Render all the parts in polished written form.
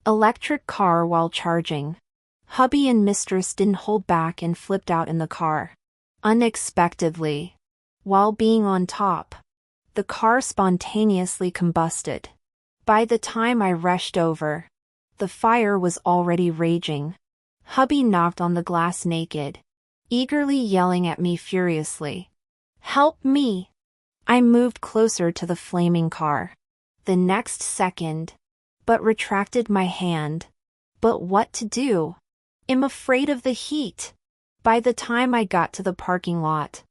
Electric car while charging. Hubby and mistress didn't hold back and flipped out in the car. Unexpectedly. While being on top, the car spontaneously combusted. By the time I rushed over, the fire was already raging. Hubby knocked on the glass naked, eagerly yelling at me furiously. "Help me!" I moved closer to the flaming car. The next second, but retracted my hand. But what to do? I'm afraid of the heat. By the time I got to the parking lot,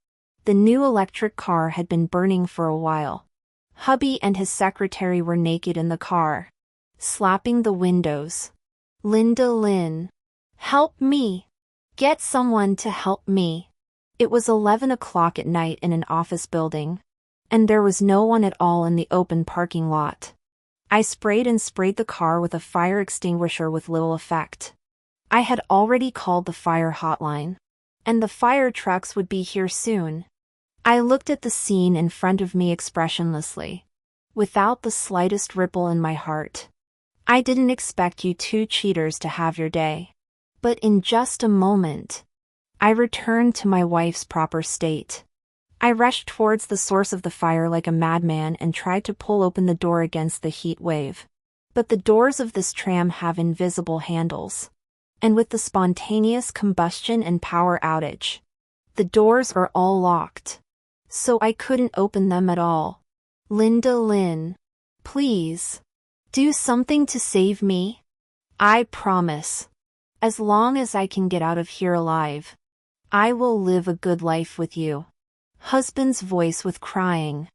the new electric car had been burning for a while. Hubby and his secretary were naked in the car, slapping the windows. "Linda Lynn, help me! Get someone to help me!" It was 11 o'clock at night in an office building, and there was no one at all in the open parking lot. I sprayed the car with a fire extinguisher with little effect. I had already called the fire hotline, and the fire trucks would be here soon. I looked at the scene in front of me expressionlessly, without the slightest ripple in my heart. I didn't expect you two cheaters to have your day. But in just a moment, I returned to my wife's proper state. I rushed towards the source of the fire like a madman and tried to pull open the door against the heat wave. But the doors of this tram have invisible handles. And with the spontaneous combustion and power outage, the doors are all locked. So I couldn't open them at all. "Linda Lynn, please, do something to save me. I promise. As long as I can get out of here alive, I will live a good life with you." Husband's voice with crying,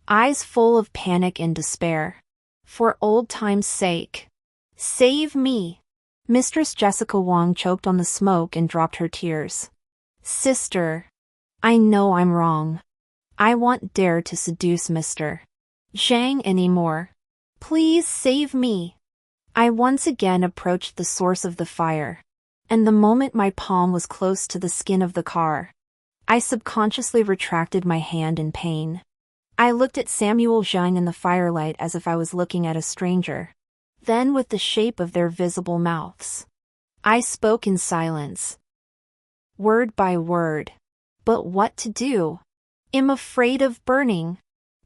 eyes full of panic and despair. "For old time's sake, save me." Mistress Jessica Wong choked on the smoke and dropped her tears. "Sister, I know I'm wrong. I won't dare to seduce Mr. Zhang anymore. Please save me." I once again approached the source of the fire, and the moment my palm was close to the skin of the car, I subconsciously retracted my hand in pain. I looked at Samuel Zhang in the firelight as if I was looking at a stranger. Then with the shape of their visible mouths, I spoke in silence, word by word. But what to do? I'm afraid of burning.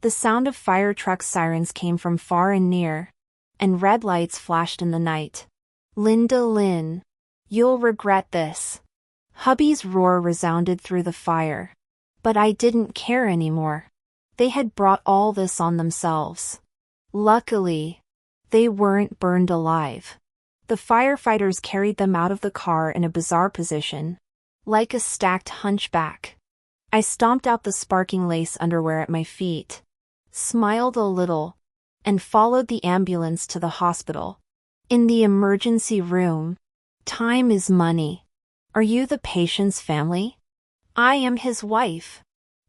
The sound of fire truck sirens came from far and near, and red lights flashed in the night. "Linda Lynn, you'll regret this." Hubby's roar resounded through the fire. But I didn't care anymore. They had brought all this on themselves. Luckily, they weren't burned alive. The firefighters carried them out of the car in a bizarre position, like a stacked hunchback. I stomped out the sparkling lace underwear at my feet, smiled a little, and followed the ambulance to the hospital. In the emergency room, time is money. "Are you the patient's family?" "I am his wife."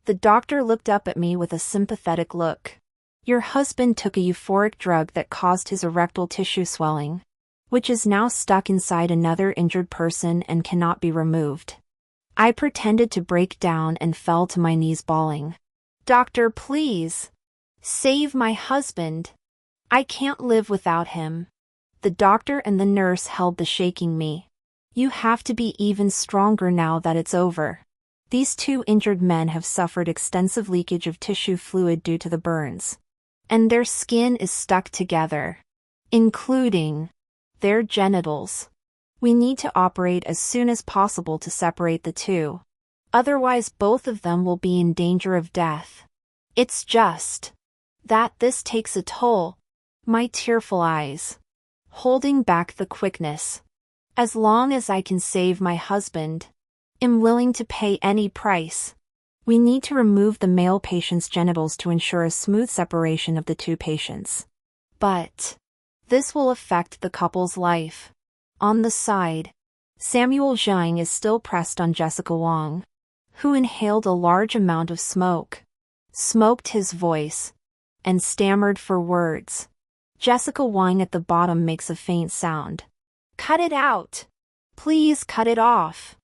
The doctor looked up at me with a sympathetic look. "Your husband took a euphoric drug that caused his erectile tissue swelling, which is now stuck inside another injured person and cannot be removed." I pretended to break down and fell to my knees bawling. "Doctor, please, save my husband. I can't live without him." The doctor and the nurse held the shaking me. "You have to be even stronger now that it's over. These two injured men have suffered extensive leakage of tissue fluid due to the burns, and their skin is stuck together, including their genitals. We need to operate as soon as possible to separate the two. Otherwise both of them will be in danger of death. It's just that this takes a toll." My tearful eyes, holding back the quickness. "As long as I can save my husband, I'm willing to pay any price. We need to remove the male patient's genitals to ensure a smooth separation of the two patients. But this will affect the couple's life." On the side, Samuel Zhang is still pressed on Jessica Wong, who inhaled a large amount of smoke, smoked his voice, and stammered for words. Jessica Wong at the bottom makes a faint sound. "Cut it out. Please cut it off.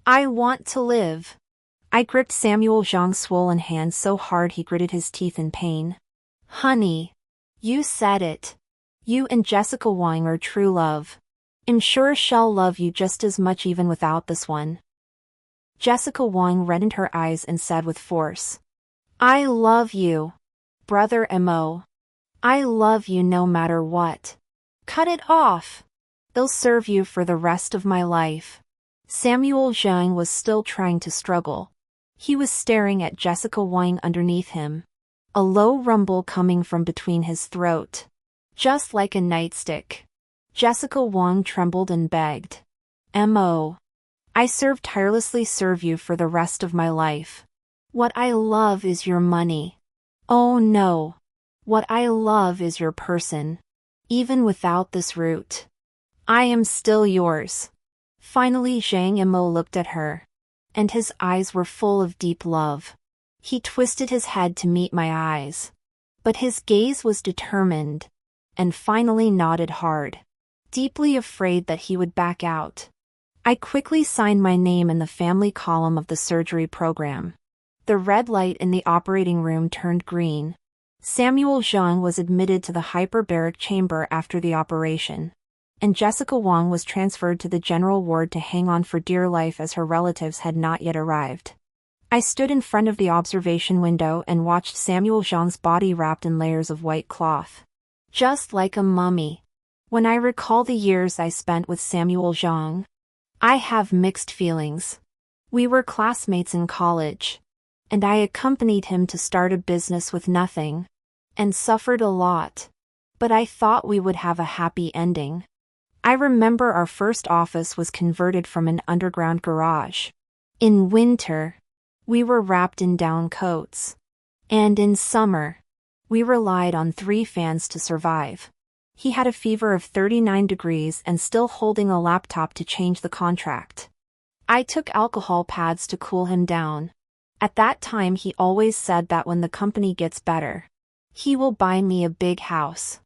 I want to live." I gripped Samuel Zhang's swollen hand so hard he gritted his teeth in pain. "Honey, you said it. You and Jessica Wang are true love. I'm sure she'll love you just as much even without this one. Jessica Wang reddened her eyes and said with force, I love you, brother Mo. I love you no matter what. Cut it off. They'll serve you for the rest of my life. Samuel Zhang was still trying to struggle. He was staring at Jessica Wang underneath him. A low rumble coming from between his throat. Just like a nightstick. Jessica Wang trembled and begged. Mo. I tirelessly serve you for the rest of my life. What I love is your money. Oh no. What I love is your person. Even without this route. I am still yours. Finally Zhang Mo looked at her. And his eyes were full of deep love. He twisted his head to meet my eyes. But his gaze was determined. And finally nodded hard. Deeply afraid that he would back out. I quickly signed my name in the family column of the surgery program. The red light in the operating room turned green. Samuel Zhang was admitted to the hyperbaric chamber after the operation. And Jessica Wang was transferred to the general ward to hang on for dear life as her relatives had not yet arrived. I stood in front of the observation window and watched Samuel Zhang's body wrapped in layers of white cloth. Just like a mummy. When I recall the years I spent with Samuel Zhang, I have mixed feelings. We were classmates in college. And I accompanied him to start a business with nothing. And suffered a lot. But I thought we would have a happy ending. I remember our first office was converted from an underground garage. In winter, we were wrapped in down coats. And in summer, we relied on 3 fans to survive. He had a fever of 39 degrees and still holding a laptop to change the contract. I took alcohol pads to cool him down. At that time he always said that when the company gets better, he will buy me a big house.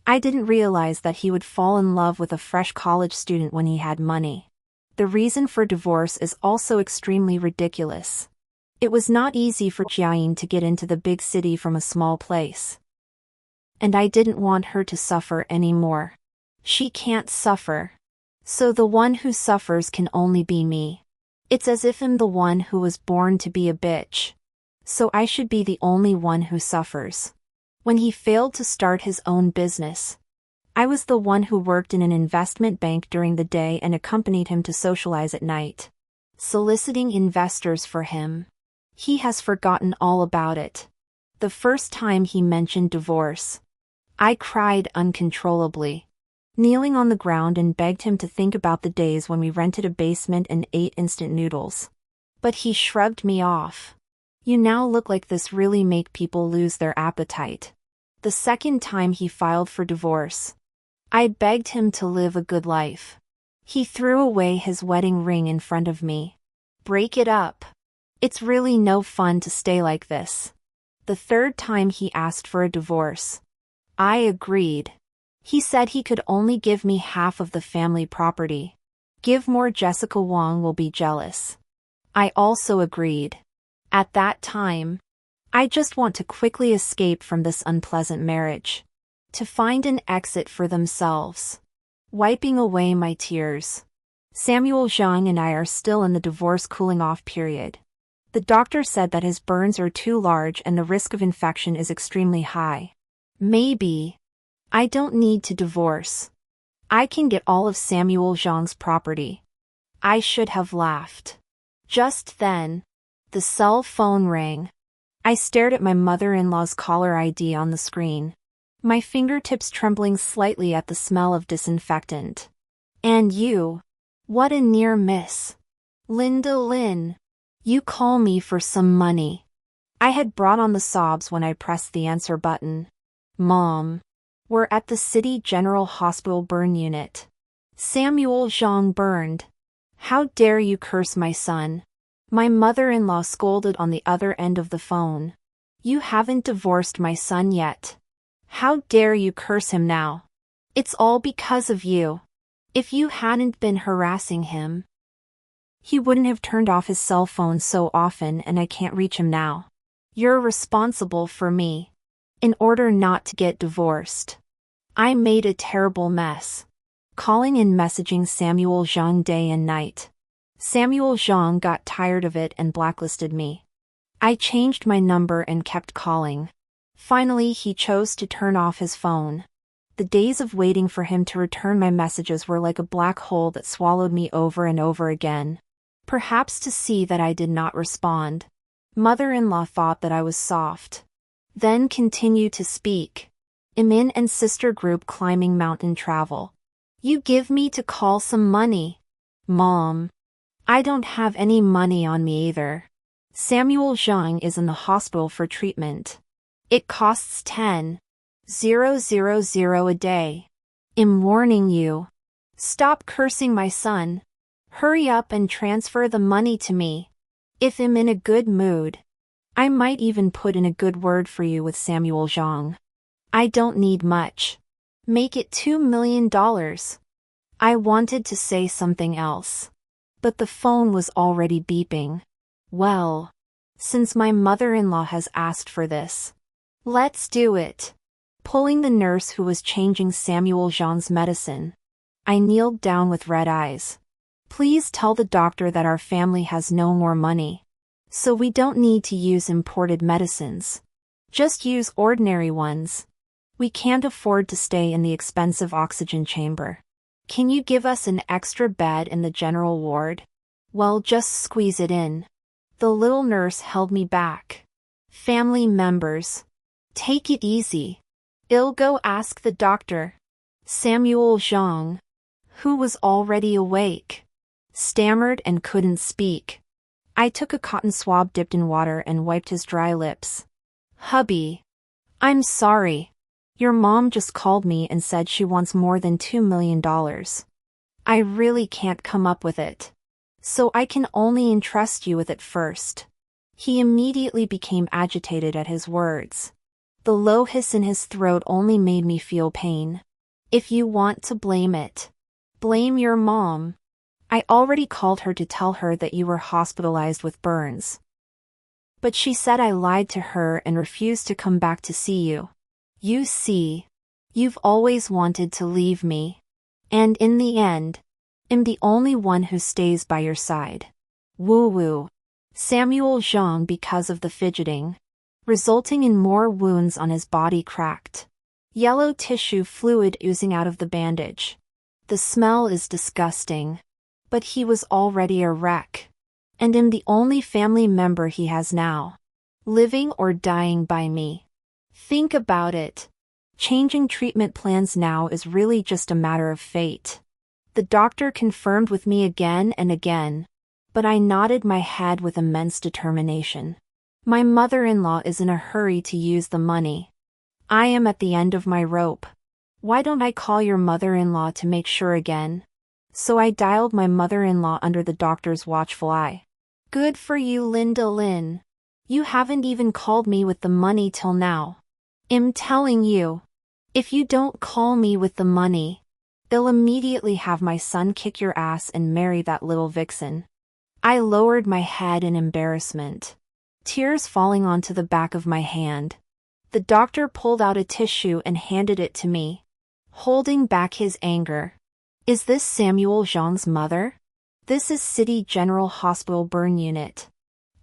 I didn't realize that he would fall in love with a fresh college student when he had money. The reason for divorce is also extremely ridiculous. It was not easy for Jiayin to get into the big city from a small place. And I didn't want her to suffer anymore. She can't suffer. So the one who suffers can only be me. It's as if I'm the one who was born to be a bitch. So I should be the only one who suffers. When he failed to start his own business, I was the one who worked in an investment bank during the day and accompanied him to socialize at night, soliciting investors for him. He has forgotten all about it. The first time he mentioned divorce, I cried uncontrollably, kneeling on the ground and begged him to think about the days when we rented a basement and ate instant noodles. But he shrugged me off. You now look like this really make people lose their appetite. The second time he filed for divorce, I begged him to live a good life. He threw away his wedding ring in front of me. Break it up. It's really no fun to stay like this. The third time he asked for a divorce, I agreed. He said he could only give me half of the family property. Give more, Jessica Wang will be jealous. I also agreed. At that time, I just want to quickly escape from this unpleasant marriage. To find an exit for themselves. Wiping away my tears. Samuel Zhang and I are still in the divorce cooling off period. The doctor said that his burns are too large and the risk of infection is extremely high. Maybe. I don't need to divorce. I can get all of Samuel Zhang's property. I should have laughed. Just then, the cell phone rang. I stared at my mother-in-law's caller ID on the screen, my fingertips trembling slightly at the smell of disinfectant. And you? What a near miss. Linda Lin. You call me for some money. I had brought on the sobs when I pressed the answer button. Mom. We're at the City General Hospital burn unit. Samuel Zhang burned. How dare you curse my son? My mother-in-law scolded on the other end of the phone. You haven't divorced my son yet. How dare you curse him now? It's all because of you. If you hadn't been harassing him, he wouldn't have turned off his cell phone so often and I can't reach him now. You're responsible for me. In order not to get divorced, I made a terrible mess. Calling and messaging Samuel Zhang day and night. Samuel Zhang got tired of it and blacklisted me. I changed my number and kept calling. Finally, he chose to turn off his phone. The days of waiting for him to return my messages were like a black hole that swallowed me over and over again. Perhaps to see that I did not respond. Mother-in-law thought that I was soft. Then continued to speak. Imin and sister group climbing mountain travel. You give me to call some money. Mom. I don't have any money on me either. Samuel Zhang is in the hospital for treatment. It costs 10,000 a day. I'm warning you. Stop cursing my son. Hurry up and transfer the money to me. If I'm in a good mood, I might even put in a good word for you with Samuel Zhang. I don't need much. Make it $2 million. I wanted to say something else, but the phone was already beeping. Well, since my mother-in-law has asked for this, let's do it. Pulling the nurse who was changing Samuel Zhang's medicine, I kneeled down with red eyes. Please tell the doctor that our family has no more money, so we don't need to use imported medicines. Just use ordinary ones. We can't afford to stay in the expensive oxygen chamber. Can you give us an extra bed in the general ward? Well, just squeeze it in. The little nurse held me back. Family members, take it easy. I'll go ask the doctor. Samuel Zhang, who was already awake, stammered and couldn't speak. I took a cotton swab dipped in water and wiped his dry lips. Hubby, I'm sorry. Your mom just called me and said she wants more than $2 million. I really can't come up with it, so I can only entrust you with it first. He immediately became agitated at his words. The low hiss in his throat only made me feel pain. If you want to blame it, blame your mom. I already called her to tell her that you were hospitalized with burns. But she said I lied to her and refused to come back to see you. You see, you've always wanted to leave me. And in the end, I'm the only one who stays by your side. Woo-woo. Samuel Zhang, because of the fidgeting, resulting in more wounds on his body, cracked. Yellow tissue fluid oozing out of the bandage. The smell is disgusting. But he was already a wreck. And I'm the only family member he has now. Living or dying by me. Think about it. Changing treatment plans now is really just a matter of fate. The doctor confirmed with me again and again, but I nodded my head with immense determination. My mother-in-law is in a hurry to use the money. I am at the end of my rope. Why don't I call your mother-in-law to make sure again? So I dialed my mother-in-law under the doctor's watchful eye. Good for you, Linda Lynn. You haven't even called me with the money till now. I'm telling you, if you don't call me with the money, they'll immediately have my son kick your ass and marry that little vixen. I lowered my head in embarrassment, tears falling onto the back of my hand. The doctor pulled out a tissue and handed it to me, holding back his anger. Is this Samuel Zhang's mother? This is City General Hospital Burn Unit.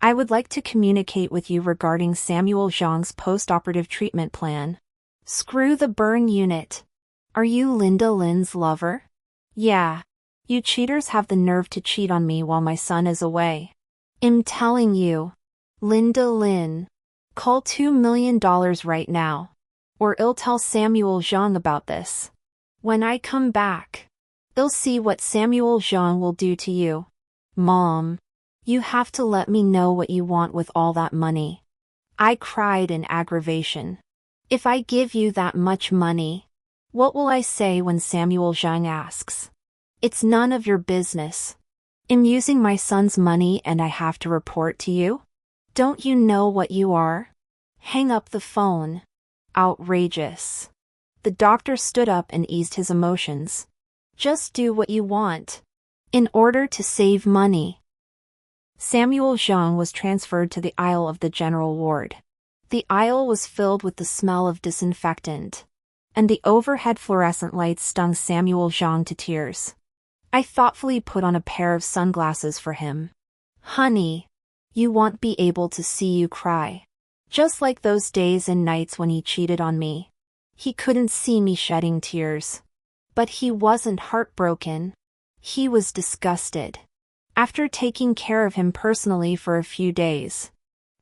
I would like to communicate with you regarding Samuel Zhang's post-operative treatment plan. Screw the burn unit. Are you Linda Lynn's lover? Yeah. You cheaters have the nerve to cheat on me while my son is away. I'm telling you, Linda Lynn, call $2 million right now, or I'll tell Samuel Zhang about this. When I come back, I'll see what Samuel Zhang will do to you. Mom, you have to let me know what you want with all that money. I cried in aggravation. If I give you that much money, what will I say when Samuel Zhang asks? It's none of your business. I'm using my son's money and I have to report to you? Don't you know what you are? Hang up the phone. Outrageous. The doctor stood up and eased his emotions. Just do what you want. In order to save money. Samuel Zhang was transferred to the aisle of the general ward. The aisle was filled with the smell of disinfectant. and the overhead fluorescent lights stung Samuel Zhang to tears. I thoughtfully put on a pair of sunglasses for him. Honey, you won't be able to see you cry. Just like those days and nights when he cheated on me. He couldn't see me shedding tears. But he wasn't heartbroken. He was disgusted. After taking care of him personally for a few days,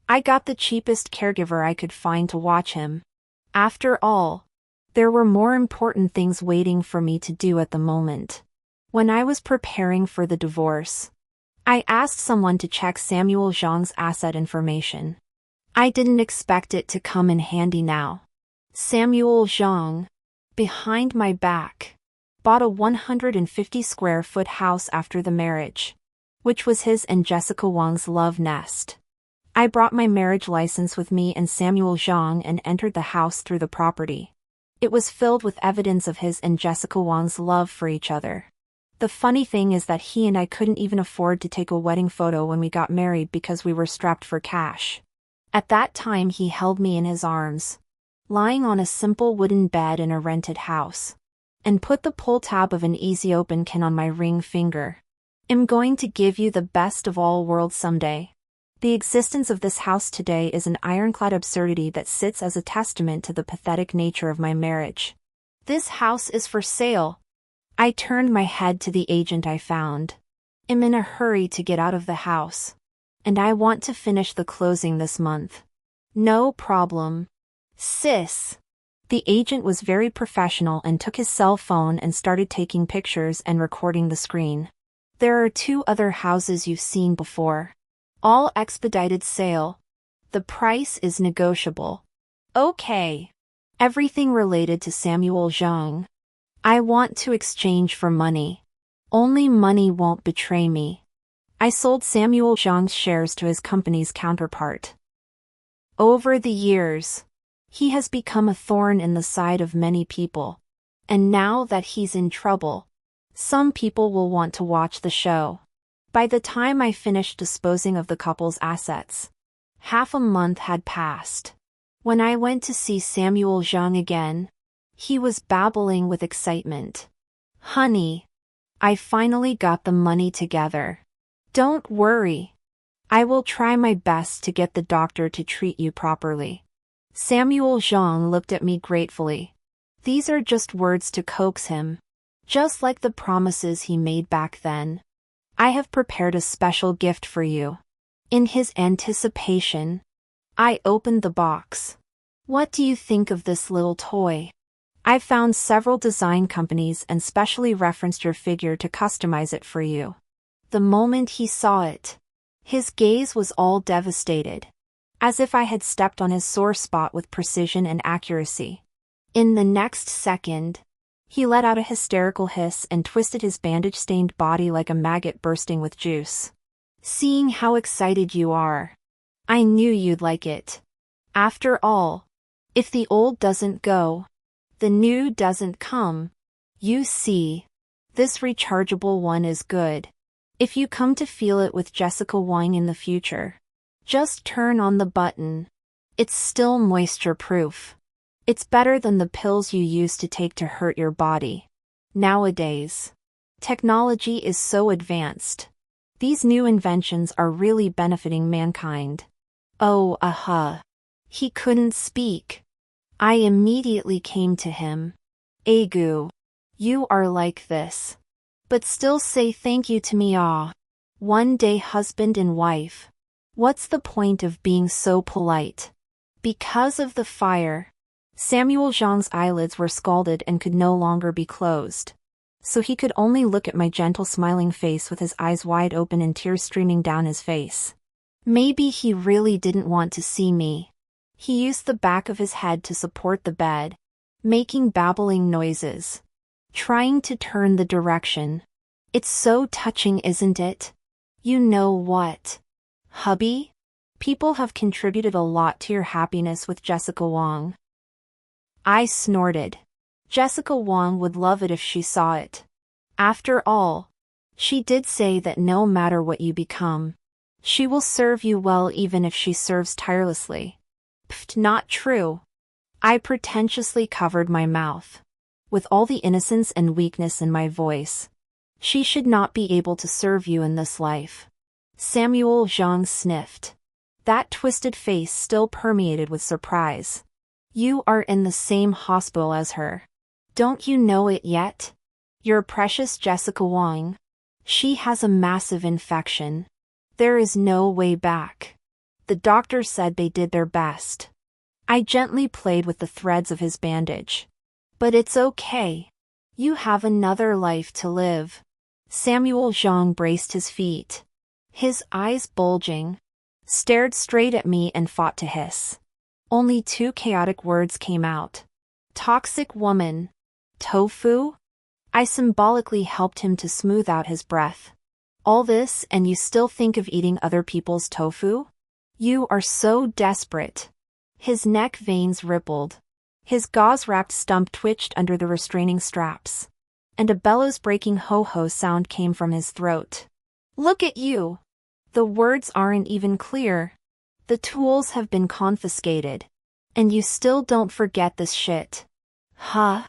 I got the cheapest caregiver I could find to watch him. After all, there were more important things waiting for me to do at the moment. When I was preparing for the divorce, I asked someone to check Samuel Zhang's asset information. I didn't expect it to come in handy now. Samuel Zhang, behind my back, bought a 150-square-foot house after the marriage, which was his and Jessica Wang's love nest. I brought my marriage license with me and Samuel Zhang and entered the house through the property. It was filled with evidence of his and Jessica Wang's love for each other. The funny thing is that he and I couldn't even afford to take a wedding photo when we got married because we were strapped for cash. At that time he held me in his arms, lying on a simple wooden bed in a rented house, and put the pull tab of an easy open can on my ring finger. I'm going to give you the best of all worlds someday. The existence of this house today is an ironclad absurdity that sits as a testament to the pathetic nature of my marriage. This house is for sale. I turned my head to the agent I found. I'm in a hurry to get out of the house, and I want to finish the closing this month. No problem, sis. The agent was very professional and took his cell phone and started taking pictures and recording the screen. There are 2 other houses you've seen before. All expedited sale. The price is negotiable. Okay. Everything related to Samuel Zhang. I want to exchange for money. Only money won't betray me. I sold Samuel Zhang's shares to his company's counterpart. Over the years, he has become a thorn in the side of many people. And now that he's in trouble, some people will want to watch the show. By the time I finished disposing of the couple's assets, half a month had passed. When I went to see Samuel Zhang again, he was babbling with excitement. Honey, I finally got the money together. Don't worry. I will try my best to get the doctor to treat you properly. Samuel Zhang looked at me gratefully. These are just words to coax him. Just like the promises he made back then. I have prepared a special gift for you. In his anticipation, I opened the box. What do you think of this little toy? I've found several design companies and specially referenced your figure to customize it for you. The moment he saw it, his gaze was all devastated, as if I had stepped on his sore spot with precision and accuracy. In the next second, he let out a hysterical hiss and twisted his bandage-stained body like a maggot bursting with juice. Seeing how excited you are, I knew you'd like it. After all, if the old doesn't go, the new doesn't come. You see, this rechargeable one is good. If you come to feel it with Jessica Wang in the future, just turn on the button. It's still moisture-proof. It's better than the pills you used to take to hurt your body. Nowadays, technology is so advanced. These new inventions are really benefiting mankind. Oh, aha. He couldn't speak. I immediately came to him. Agu, you are like this. But still say thank you to me. One day husband and wife. What's the point of being so polite? Because of the fire, Samuel Zhang's eyelids were scalded and could no longer be closed. So he could only look at my gentle smiling face with his eyes wide open and tears streaming down his face. Maybe he really didn't want to see me. He used the back of his head to support the bed, making babbling noises, trying to turn the direction. It's so touching, isn't it? You know what, hubby? People have contributed a lot to your happiness with Jessica Wang. I snorted. Jessica Wang would love it if she saw it. After all, she did say that no matter what you become, she will serve you well even if she serves tirelessly. Pfft, not true. I pretentiously covered my mouth, with all the innocence and weakness in my voice. She should not be able to serve you in this life. Samuel Zhang sniffed. That twisted face still permeated with surprise. You are in the same hospital as her. Don't you know it yet? Your precious Jessica Wang. She has a massive infection. There is no way back. The doctor said they did their best. I gently played with the threads of his bandage. But it's okay. You have another life to live. Samuel Zhang braced his feet. His eyes bulging, stared straight at me and fought to hiss. Only two chaotic words came out. Toxic woman. Tofu? I symbolically helped him to smooth out his breath. All this and you still think of eating other people's tofu? You are so desperate. His neck veins rippled. His gauze-wrapped stump twitched under the restraining straps. And a bellows-breaking ho-ho sound came from his throat. Look at you. The words aren't even clear. The tools have been confiscated. And you still don't forget this shit. Huh?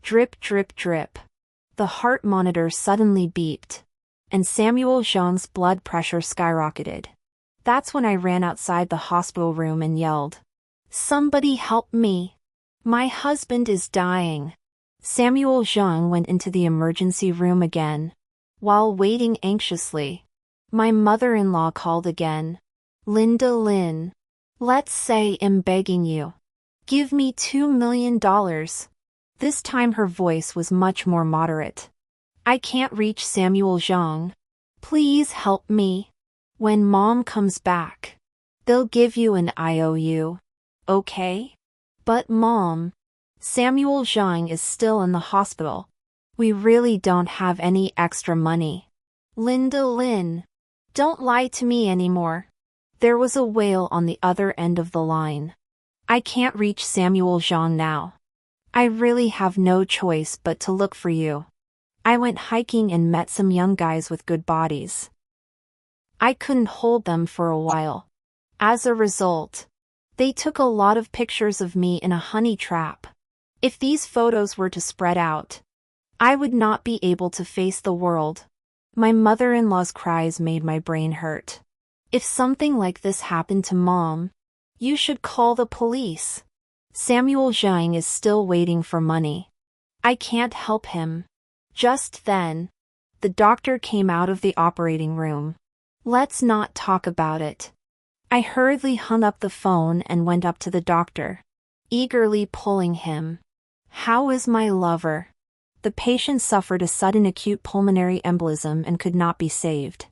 Drip, drip, drip. The heart monitor suddenly beeped. And Samuel Zhang's blood pressure skyrocketed. That's when I ran outside the hospital room and yelled, "Somebody help me. My husband is dying." Samuel Zhang went into the emergency room again. While waiting anxiously, my mother-in-law called again. "Linda Lin. Let's say I'm begging you. Give me $2 million. This time her voice was much more moderate. "I can't reach Samuel Zhang. Please help me. When Mom comes back, they'll give you an IOU. Okay? But Mom, Samuel Zhang is still in the hospital. We really don't have any extra money." "Linda Lin, don't lie to me anymore." There was a wail on the other end of the line. "I can't reach Samuel Zhang now. I really have no choice but to look for you. I went hiking and met some young guys with good bodies. I couldn't hold them for a while. As a result, they took a lot of pictures of me in a honey trap. If these photos were to spread out, I would not be able to face the world." My mother-in-law's cries made my brain hurt. "If something like this happened to Mom, you should call the police. Samuel Zhang is still waiting for money. I can't help him." Just then, the doctor came out of the operating room. "Let's not talk about it." I hurriedly hung up the phone and went up to the doctor, eagerly pulling him. "How is my lover?" The patient suffered a sudden acute pulmonary embolism and could not be saved.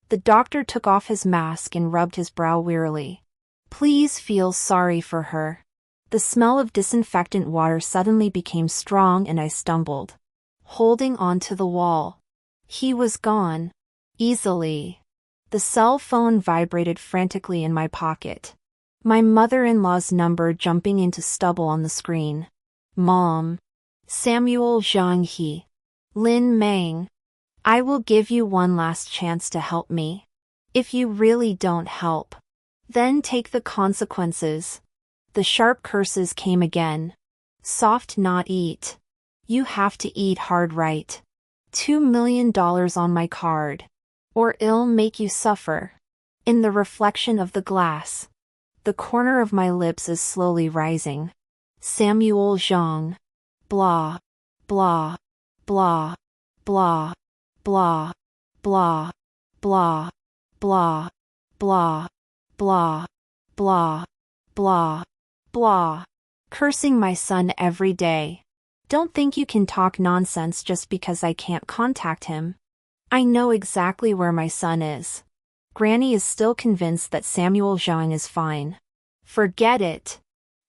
The doctor took off his mask and rubbed his brow wearily. "Please feel sorry for her." The smell of disinfectant water suddenly became strong and I stumbled, holding on to the wall. He was gone. Easily. The cell phone vibrated frantically in my pocket. My mother-in-law's number jumping into stubble on the screen. "Mom. Samuel Zhang He. Lin Meng. I will give you one last chance to help me. If you really don't help, then take the consequences." The sharp curses came again. "Soft not eat. You have to eat hard, right? $2 million on my card. Or it'll make you suffer." In the reflection of the glass, the corner of my lips is slowly rising. Samuel Zhang. Blah. Blah. Blah. Blah. Blah. Blah. Blah. Blah. Blah. Blah. Blah. Blah. Blah. Cursing my son every day. Don't think you can talk nonsense just because I can't contact him. I know exactly where my son is. Granny is still convinced that Samuel Zhang is fine. Forget it.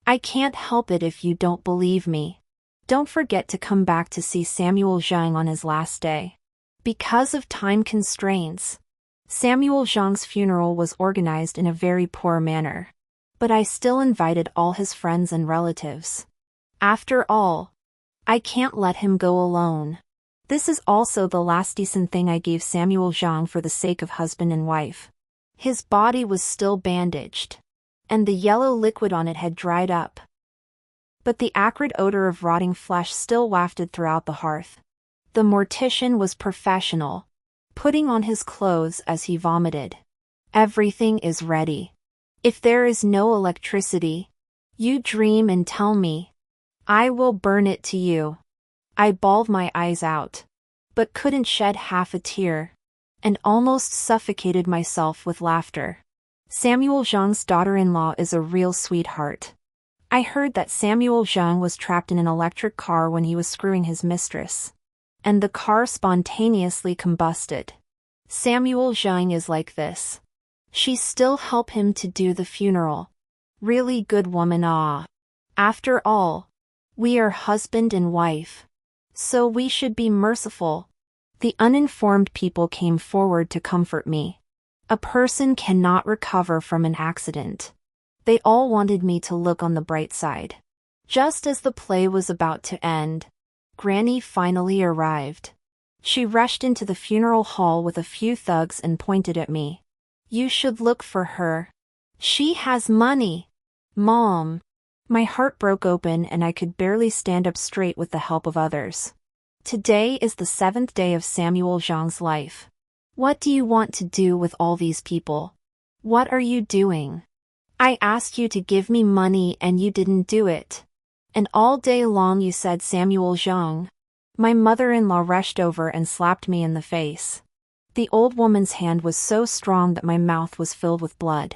I can't help it if you don't believe me. Don't forget to come back to see Samuel Zhang on his last day. Because of time constraints, Samuel Zhang's funeral was organized in a very poor manner. But I still invited all his friends and relatives. After all, I can't let him go alone. This is also the last decent thing I gave Samuel Zhang for the sake of husband and wife. His body was still bandaged, and the yellow liquid on it had dried up. but the acrid odor of rotting flesh still wafted throughout the hearth. The mortician was professional, putting on his clothes as he vomited. Everything is ready. If there is no electricity, you dream and tell me. I will burn it to you. I bawled my eyes out, but couldn't shed half a tear, and almost suffocated myself with laughter. Samuel Zhang's daughter-in-law is a real sweetheart. I heard that Samuel Zhang was trapped in an electric car when he was screwing his mistress, and the car spontaneously combusted. Samuel Zhang is like this. She still helped him to do the funeral. Really good woman. After all, we are husband and wife, so we should be merciful. The uninformed people came forward to comfort me. A person cannot recover from an accident. They all wanted me to look on the bright side. Just as the play was about to end, Granny finally arrived. She rushed into the funeral hall with a few thugs and pointed at me. You should look for her. She has money. Mom. My heart broke open and I could barely stand up straight with the help of others. Today is the 7th day of Samuel Zhang's life. What do you want to do with all these people? What are you doing? I asked you to give me money and you didn't do it. And all day long you said Samuel Zhang. My mother-in-law rushed over and slapped me in the face. The old woman's hand was so strong that my mouth was filled with blood.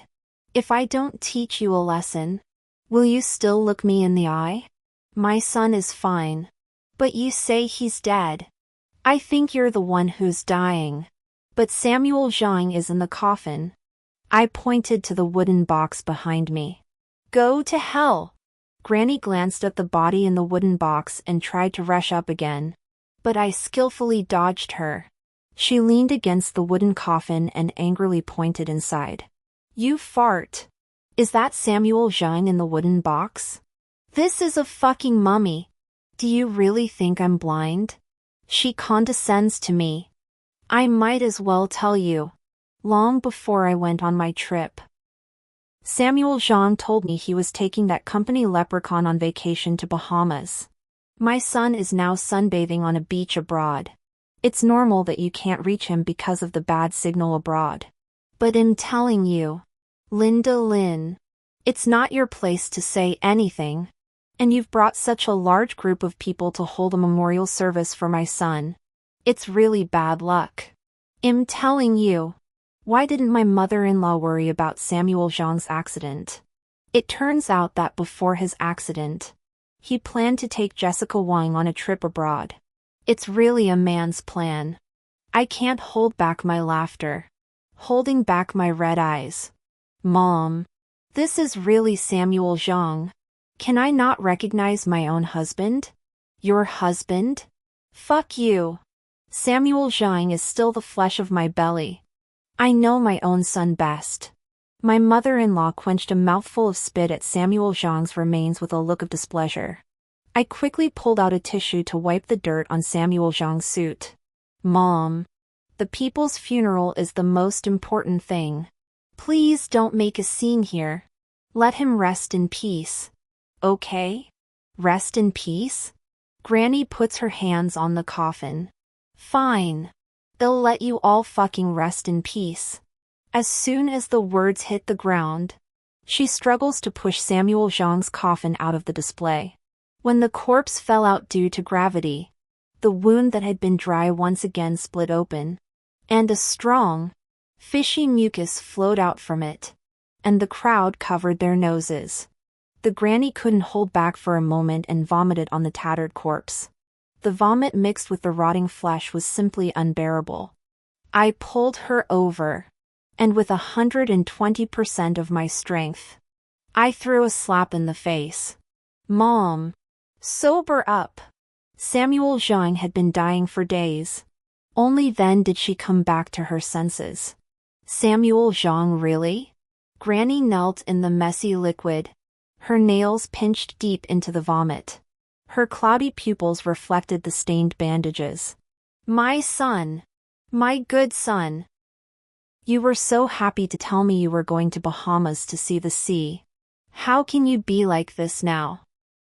If I don't teach you a lesson, will you still look me in the eye? My son is fine. But you say he's dead. I think you're the one who's dying. But Samuel Zhang is in the coffin. I pointed to the wooden box behind me. Go to hell. Granny glanced at the body in the wooden box and tried to rush up again. But I skillfully dodged her. She leaned against the wooden coffin and angrily pointed inside. You fart. Is that Samuel Zhang in the wooden box? This is a fucking mummy. Do you really think I'm blind? She condescends to me. I might as well tell you. Long before I went on my trip, Samuel Zhang told me he was taking that company leprechaun on vacation to Bahamas. My son is now sunbathing on a beach abroad. It's normal that you can't reach him because of the bad signal abroad. But I'm telling you, Linda Lin, it's not your place to say anything. And you've brought such a large group of people to hold a memorial service for my son. It's really bad luck. I'm telling you. Why didn't my mother-in-law worry about Samuel Zhang's accident? It turns out that before his accident, he planned to take Jessica Wang on a trip abroad. It's really a man's plan. I can't hold back my laughter, holding back my red eyes. Mom, this is really Samuel Zhang. Can I not recognize my own husband? Your husband? Fuck you. Samuel Zhang is still the flesh of my belly. I know my own son best. My mother-in-law quenched a mouthful of spit at Samuel Zhang's remains with a look of displeasure. I quickly pulled out a tissue to wipe the dirt on Samuel Zhang's suit. Mom, the people's funeral is the most important thing. Please don't make a scene here. Let him rest in peace. Okay? Rest in peace? Granny puts her hands on the coffin. Fine. They'll let you all fucking rest in peace. As soon as the words hit the ground, she struggles to push Samuel Zhang's coffin out of the display. When the corpse fell out due to gravity, the wound that had been dry once again split open, and a strong, fishy mucus flowed out from it, and the crowd covered their noses. The granny couldn't hold back for a moment and vomited on the tattered corpse. The vomit mixed with the rotting flesh was simply unbearable. I pulled her over, and with 120% of my strength, I threw a slap in the face. Mom, sober up. Samuel Zhang had been dying for days. Only then did she come back to her senses. Samuel Zhang, really? Granny knelt in the messy liquid, her nails pinched deep into the vomit. Her cloudy pupils reflected the stained bandages. My son. My good son. You were so happy to tell me you were going to Bahamas to see the sea. How can you be like this now?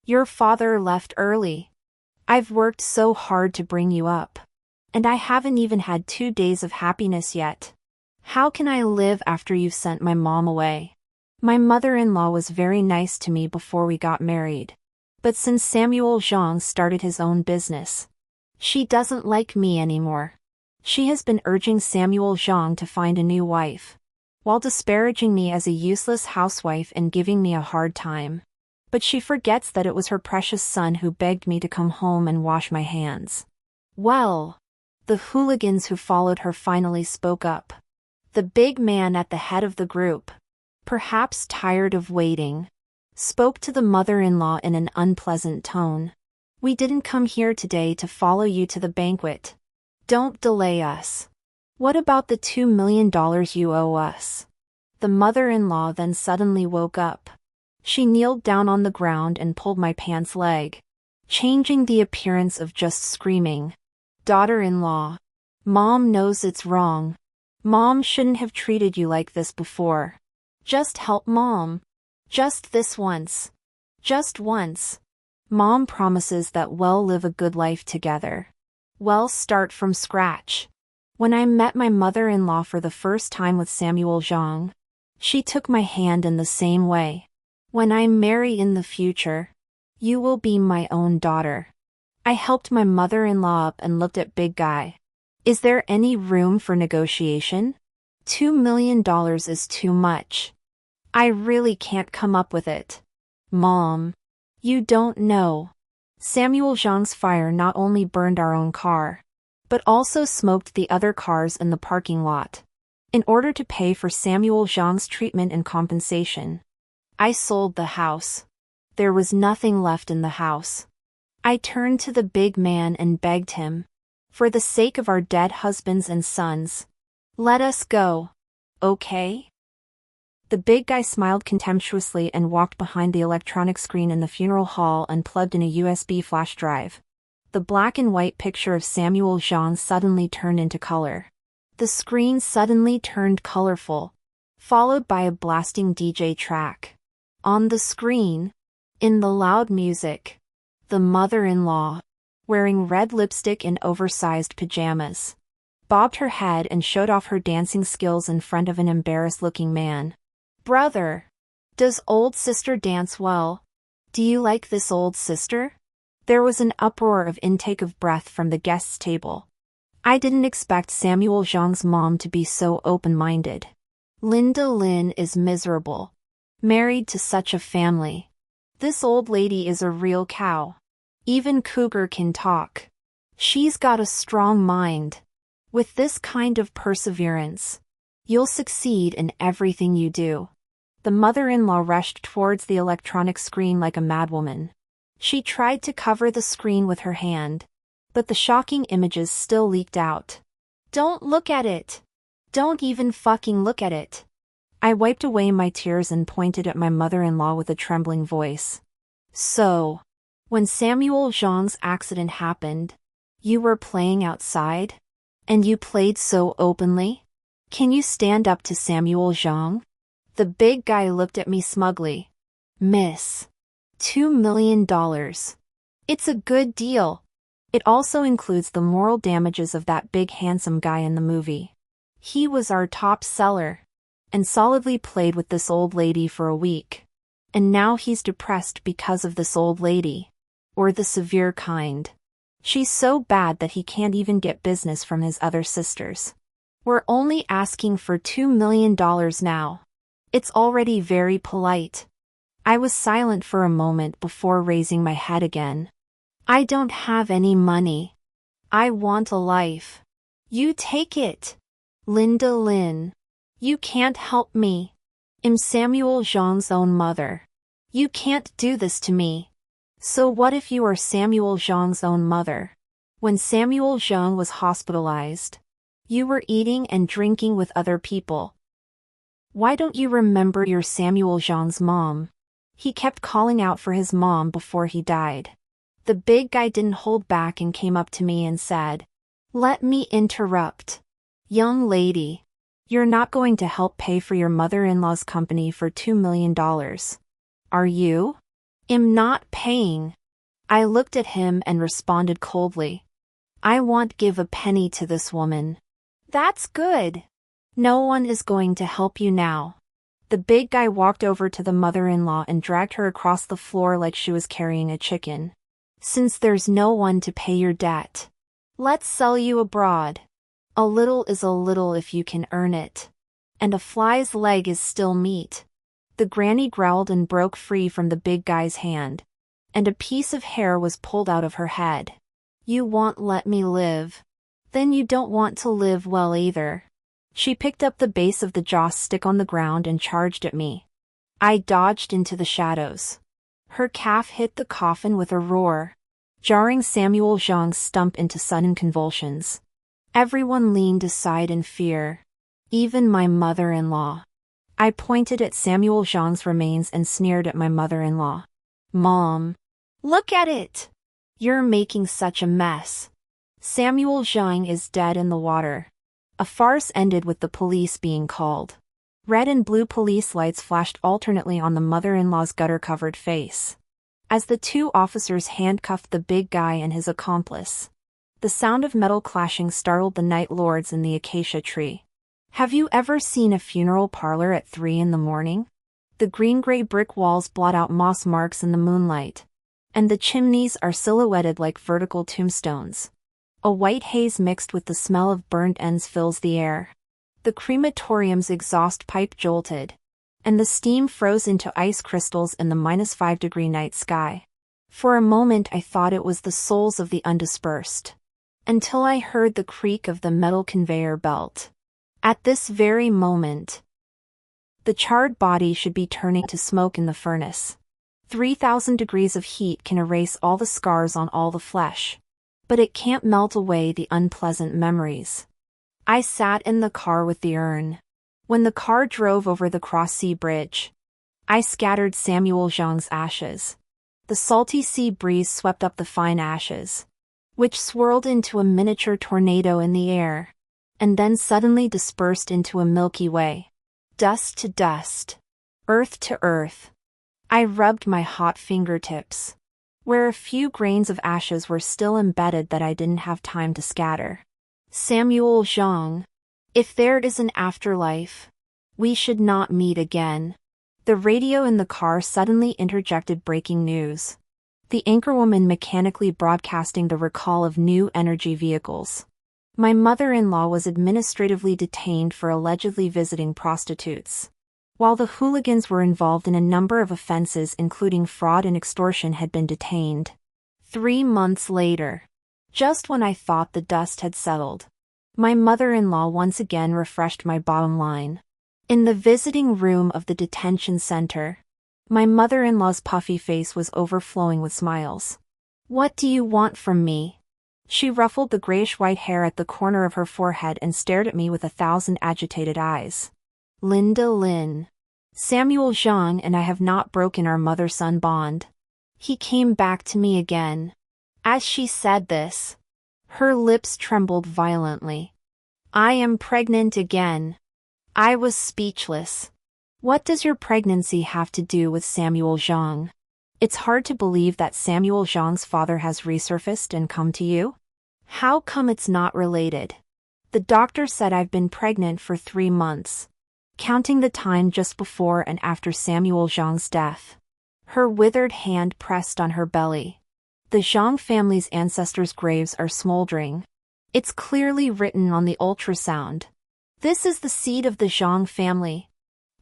Your father left early. I've worked so hard to bring you up. And I haven't even had 2 days of happiness yet. How can I live after you've sent my mom away? My mother-in-law was very nice to me before we got married. But since Samuel Zhang started his own business, she doesn't like me anymore. She has been urging Samuel Zhang to find a new wife, while disparaging me as a useless housewife and giving me a hard time. But she forgets that it was her precious son who begged me to come home and wash my hands. Well, the hooligans who followed her finally spoke up. The big man at the head of the group, perhaps tired of waiting, spoke to the mother-in-law in an unpleasant tone. We didn't come here today to follow you to the banquet. Don't delay us. What about the $2 million you owe us? The mother-in-law then suddenly woke up. She kneeled down on the ground and pulled my pants leg, changing the appearance of just screaming. Daughter-in-law. Mom knows it's wrong. Mom shouldn't have treated you like this before. Just help Mom. Just this once. Just once. Mom promises that we'll live a good life together. We'll start from scratch. When I met my mother-in-law for the first time with Samuel Zhang, she took my hand in the same way. When I marry in the future, you will be my own daughter. I helped my mother-in-law up and looked at Big Guy. Is there any room for negotiation? $2 million is too much. I really can't come up with it. Mom, you don't know. Samuel Zhang's fire not only burned our own car, but also smoked the other cars in the parking lot. In order to pay for Samuel Zhang's treatment and compensation, I sold the house. There was nothing left in the house. I turned to the big man and begged him, for the sake of our dead husbands and sons, let us go. Okay? The big guy smiled contemptuously and walked behind the electronic screen in the funeral hall and plugged in a USB flash drive. The black and white picture of Samuel Zhang suddenly turned into color. The screen suddenly turned colorful, followed by a blasting DJ track. On the screen, in the loud music, the mother-in-law, wearing red lipstick and oversized pajamas, bobbed her head and showed off her dancing skills in front of an embarrassed-looking man. Brother, does old sister dance well? Do you like this old sister? There was an uproar of intake of breath from the guests' table. I didn't expect Samuel Zhang's mom to be so open-minded. Linda Lin is miserable. Married to such a family. This old lady is a real cow. Even Cougar can talk. She's got a strong mind. With this kind of perseverance, you'll succeed in everything you do. The mother-in-law rushed towards the electronic screen like a madwoman. She tried to cover the screen with her hand, but the shocking images still leaked out. Don't look at it. Don't even fucking look at it. I wiped away my tears and pointed at my mother-in-law with a trembling voice. So, when Samuel Zhang's accident happened, you were playing outside? And you played so openly? Can you stand up to Samuel Zhang? The big guy looked at me smugly. Miss. $2 million. It's a good deal. It also includes the moral damages of that big handsome guy in the movie. He was our top seller, and solidly played with this old lady for a week. And now he's depressed because of this old lady. Or the severe kind. She's so bad that he can't even get business from his other sisters. We're only asking for $2 million now. It's already very polite. I was silent for a moment before raising my head again. I don't have any money. I want a life. You take it. Linda Lin. You can't help me. I'm Samuel Zhang's own mother. You can't do this to me. So what if you are Samuel Zhang's own mother? When Samuel Zhang was hospitalized, you were eating and drinking with other people. Why don't you remember your Samuel Zhang's mom? He kept calling out for his mom before he died. The big guy didn't hold back and came up to me and said, "Let me interrupt. Young lady, you're not going to help pay for your mother-in-law's company for $2 million. Are you? Am not paying. I looked at him and responded coldly. I won't give a penny to this woman. That's good. No one is going to help you now. The big guy walked over to the mother-in-law and dragged her across the floor like she was carrying a chicken. Since there's no one to pay your debt, let's sell you abroad. A little is a little if you can earn it. And a fly's leg is still meat. The granny growled and broke free from the big guy's hand, and a piece of hair was pulled out of her head. You won't let me live. Then you don't want to live well either. She picked up the base of the joss stick on the ground and charged at me. I dodged into the shadows. Her calf hit the coffin with a roar, jarring Samuel Zhang's stump into sudden convulsions. Everyone leaned aside in fear, even my mother-in-law. I pointed at Samuel Zhang's remains and sneered at my mother-in-law. Mom, look at it! You're making such a mess. Samuel Zhang is dead in the water. A farce ended with the police being called. Red and blue police lights flashed alternately on the mother-in-law's gutter-covered face, as the two officers handcuffed the big guy and his accomplice. The sound of metal clashing startled the night lords in the acacia tree. Have you ever seen a funeral parlor at 3 in the morning? The green-gray brick walls blot out moss marks in the moonlight, and the chimneys are silhouetted like vertical tombstones. A white haze mixed with the smell of burned ends fills the air. The crematorium's exhaust pipe jolted, and the steam froze into ice crystals in the -5-degree night sky. For a moment I thought it was the souls of the undispersed, until I heard the creak of the metal conveyor belt. At this very moment, the charred body should be turning to smoke in the furnace. 3,000 degrees of heat can erase all the scars on all the flesh, but it can't melt away the unpleasant memories. I sat in the car with the urn. When the car drove over the Cross-Sea Bridge, I scattered Samuel Zhang's ashes. The salty sea breeze swept up the fine ashes, which swirled into a miniature tornado in the air, and then suddenly dispersed into a Milky Way. Dust to dust, earth to earth. I rubbed my hot fingertips, where a few grains of ashes were still embedded that I didn't have time to scatter. Samuel Zhang, if there is an afterlife, we should not meet again. The radio in the car suddenly interjected breaking news. The anchorwoman mechanically broadcasting the recall of new energy vehicles. My mother-in-law was administratively detained for allegedly visiting prostitutes, while the hooligans were involved in a number of offenses including fraud and extortion had been detained. 3 months later, just when I thought the dust had settled, my mother-in-law once again refreshed my bottom line. In the visiting room of the detention center, my mother-in-law's puffy face was overflowing with smiles. What do you want from me? She ruffled the grayish-white hair at the corner of her forehead and stared at me with 1,000 agitated eyes. Linda Lin. Samuel Zhang and I have not broken our mother-son bond. He came back to me again. As she said this, her lips trembled violently. I am pregnant again. I was speechless. What does your pregnancy have to do with Samuel Zhang? It's hard to believe that Samuel Zhang's father has resurfaced and come to you? How come it's not related? The doctor said I've been pregnant for 3 months, counting the time just before and after Samuel Zhang's death. Her withered hand pressed on her belly. The Zhang family's ancestors' graves are smoldering. It's clearly written on the ultrasound. This is the seed of the Zhang family.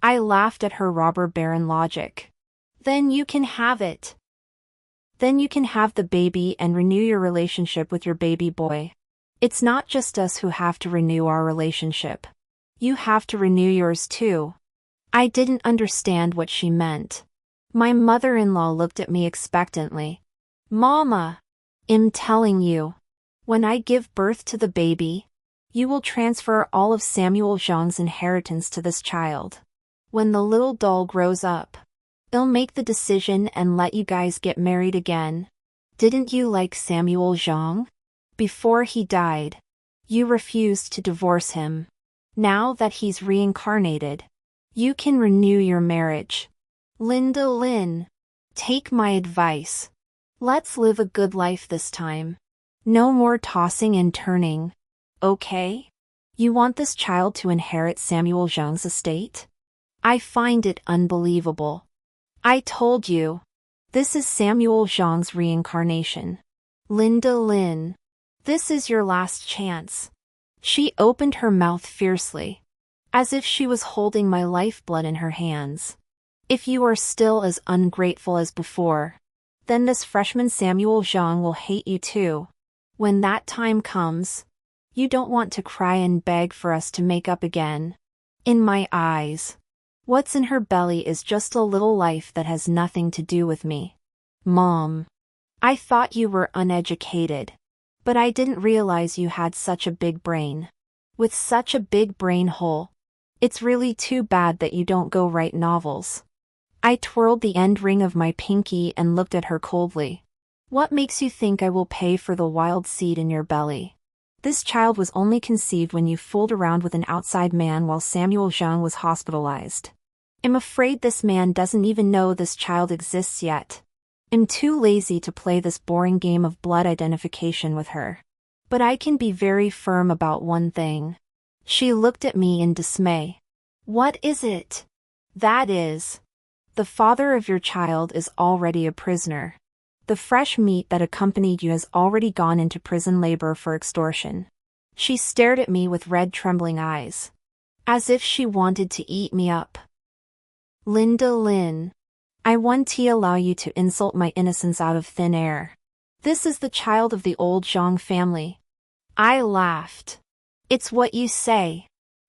I laughed at her robber baron logic. Then you can have it. Then you can have the baby and renew your relationship with your baby boy. It's not just us who have to renew our relationship. You have to renew yours too. I didn't understand what she meant. My mother-in-law looked at me expectantly. Mama, I'm telling you, when I give birth to the baby, you will transfer all of Samuel Zhang's inheritance to this child. When the little doll grows up, I'll make the decision and let you guys get married again. Didn't you like Samuel Zhang? Before he died, you refused to divorce him. Now that he's reincarnated, you can renew your marriage. Linda Lin. Take my advice. Let's live a good life this time. No more tossing and turning. Okay? You want this child to inherit Samuel Zhang's estate? I find it unbelievable. I told you. This is Samuel Zhang's reincarnation. Linda Lin. This is your last chance. She opened her mouth fiercely, as if she was holding my lifeblood in her hands. If you are still as ungrateful as before, then this freshman Samuel Zhang will hate you too. When that time comes, you don't want to cry and beg for us to make up again. In my eyes, what's in her belly is just a little life that has nothing to do with me. Mom, I thought you were uneducated, but I didn't realize you had such a big brain. With such a big brain hole, it's really too bad that you don't go write novels. I twirled the end ring of my pinky and looked at her coldly. What makes you think I will pay for the wild seed in your belly? This child was only conceived when you fooled around with an outside man while Samuel Zhang was hospitalized. I'm afraid this man doesn't even know this child exists yet. I'm too lazy to play this boring game of blood identification with her. But I can be very firm about one thing. She looked at me in dismay. What is it? That is, the father of your child is already a prisoner. The fresh meat that accompanied you has already gone into prison labor for extortion. She stared at me with red trembling eyes, as if she wanted to eat me up. Linda Lin, I won't allow you to insult my innocence out of thin air. This is the child of the old Zhang family. I laughed. It's what you say.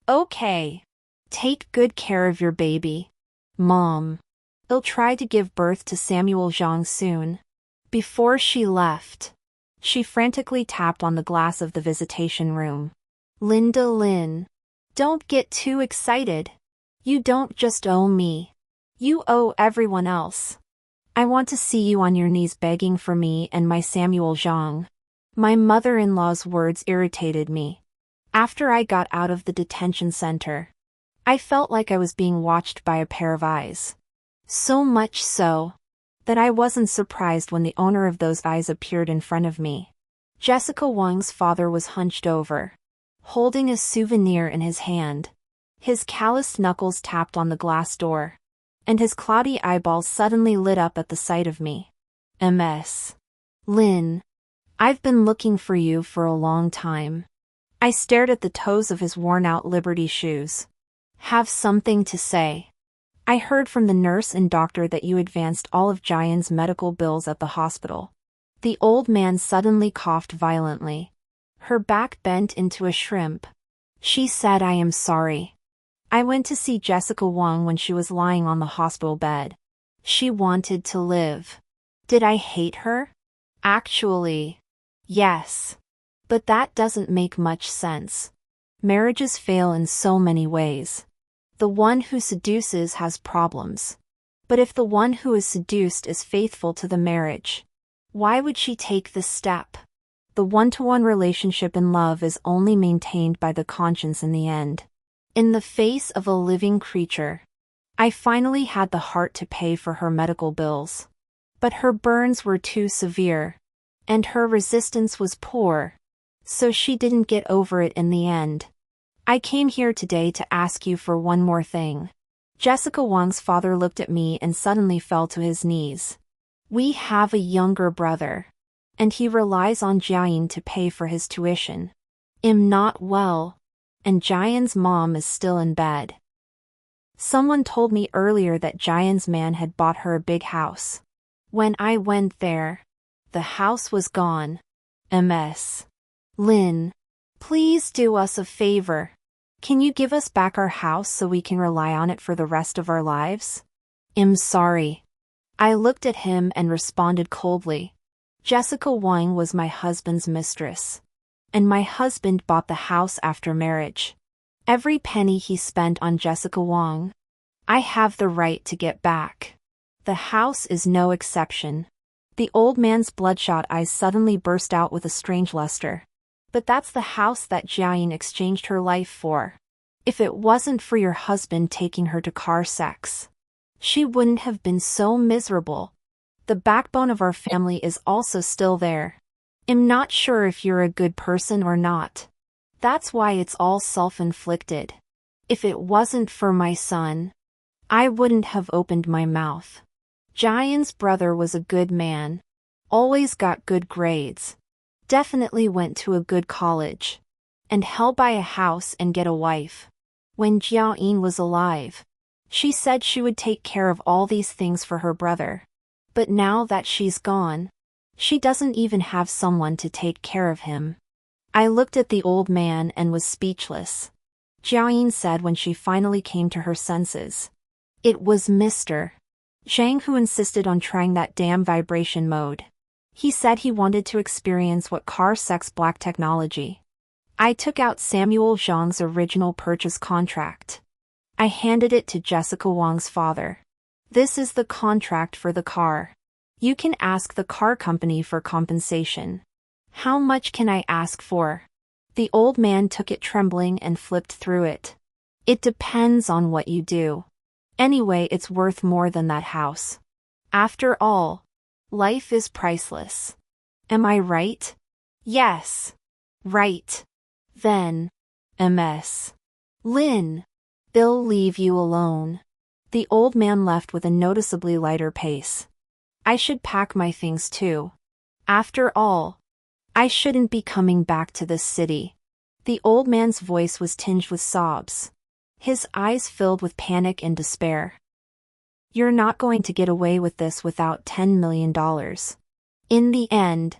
Okay. Take good care of your baby. Mom. I'll try to give birth to Samuel Zhang soon. Before she left, she frantically tapped on the glass of the visitation room. Linda Lin, don't get too excited. You don't just owe me. You owe everyone else. I want to see you on your knees begging for me and my Samuel Zhang. My mother-in-law's words irritated me. After I got out of the detention center, I felt like I was being watched by a pair of eyes. So much so that I wasn't surprised when the owner of those eyes appeared in front of me. Jessica Wang's father was hunched over, holding a souvenir in his hand. His calloused knuckles tapped on the glass door, and his cloudy eyeballs suddenly lit up at the sight of me. Ms. Lin, I've been looking for you for a long time. I stared at the toes of his worn-out Liberty shoes. Have something to say. I heard from the nurse and doctor that you advanced all of Jian's medical bills at the hospital. The old man suddenly coughed violently. Her back bent into a shrimp. She said, I am sorry. I went to see Jessica Wang when she was lying on the hospital bed. She wanted to live. Did I hate her? Actually, yes. But that doesn't make much sense. Marriages fail in so many ways. The one who seduces has problems. But if the one who is seduced is faithful to the marriage, why would she take this step? The one-to-one relationship in love is only maintained by the conscience in the end. In the face of a living creature, I finally had the heart to pay for her medical bills. But her burns were too severe, and her resistance was poor, so she didn't get over it in the end. I came here today to ask you for one more thing. Jessica Wang's father looked at me and suddenly fell to his knees. We have a younger brother, and he relies on Jian to pay for his tuition. I'm not well, and Jian's mom is still in bed. Someone told me earlier that Jian's man had bought her a big house. When I went there, the house was gone. Ms. Lin, please do us a favor. Can you give us back our house so we can rely on it for the rest of our lives? I'm sorry. I looked at him and responded coldly. Jessica Wang was my husband's mistress, and my husband bought the house after marriage. Every penny he spent on Jessica Wang, I have the right to get back. The house is no exception. The old man's bloodshot eyes suddenly burst out with a strange luster. But that's the house that Jian exchanged her life for. If it wasn't for your husband taking her to car sex, she wouldn't have been so miserable. The backbone of our family is also still there. I'm not sure if you're a good person or not. That's why it's all self-inflicted. If it wasn't for my son, I wouldn't have opened my mouth. Jian's brother was a good man. Always got good grades. Definitely went to a good college. And he'll buy a house and get a wife. When Jiayin was alive, she said she would take care of all these things for her brother. But now that she's gone, she doesn't even have someone to take care of him. I looked at the old man and was speechless. Jiayin said when she finally came to her senses. It was Mr. Zhang who insisted on trying that damn vibration mode. He said he wanted to experience what car sex black technology. I took out Samuel Zhang's original purchase contract. I handed it to Jessica Wang's father. This is the contract for the car. You can ask the car company for compensation. How much can I ask for? The old man took it trembling and flipped through it. It depends on what you do. Anyway, it's worth more than that house. After all, life is priceless. Am I right? Yes. Right. Then, MS. Lin. They'll leave you alone. The old man left with a noticeably lighter pace. I should pack my things too. After all, I shouldn't be coming back to this city. The old man's voice was tinged with sobs. His eyes filled with panic and despair. You're not going to get away with this without $10 million. In the end,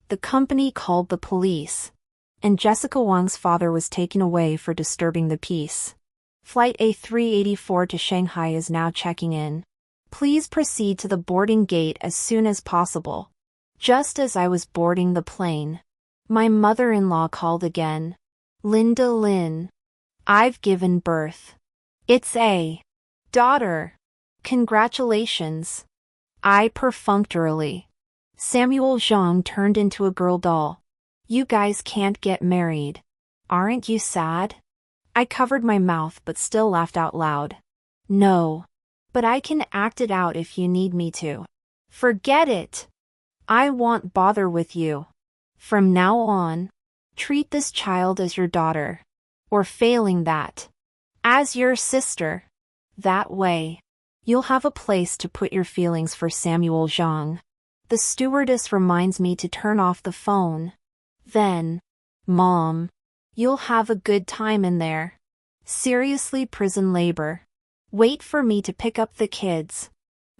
the company called the police, and Jessica Wang's father was taken away for disturbing the peace. Flight A384 to Shanghai is now checking in. Please proceed to the boarding gate as soon as possible. Just as I was boarding the plane, my mother-in-law called again. Linda Lin. I've given birth. It's a daughter. Congratulations. I perfunctorily. Samuel Zhang turned into a girl doll. You guys can't get married. Aren't you sad? I covered my mouth but still laughed out loud. No. But I can act it out if you need me to. Forget it. I won't bother with you. From now on, treat this child as your daughter. Or failing that, as your sister. That way, you'll have a place to put your feelings for Samuel Zhang. The stewardess reminds me to turn off the phone. Then, Mom, you'll have a good time in there. Seriously, prison labor. Wait for me to pick up the kids.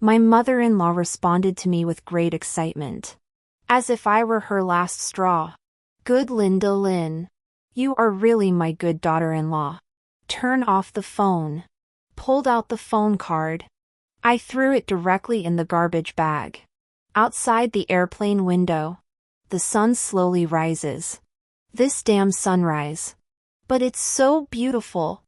My mother-in-law responded to me with great excitement. As if I were her last straw. Good Linda Lin. You are really my good daughter-in-law. Turn off the phone. Pulled out the phone card. I threw it directly in the garbage bag. Outside the airplane window, the sun slowly rises. This damn sunrise. But it's so beautiful.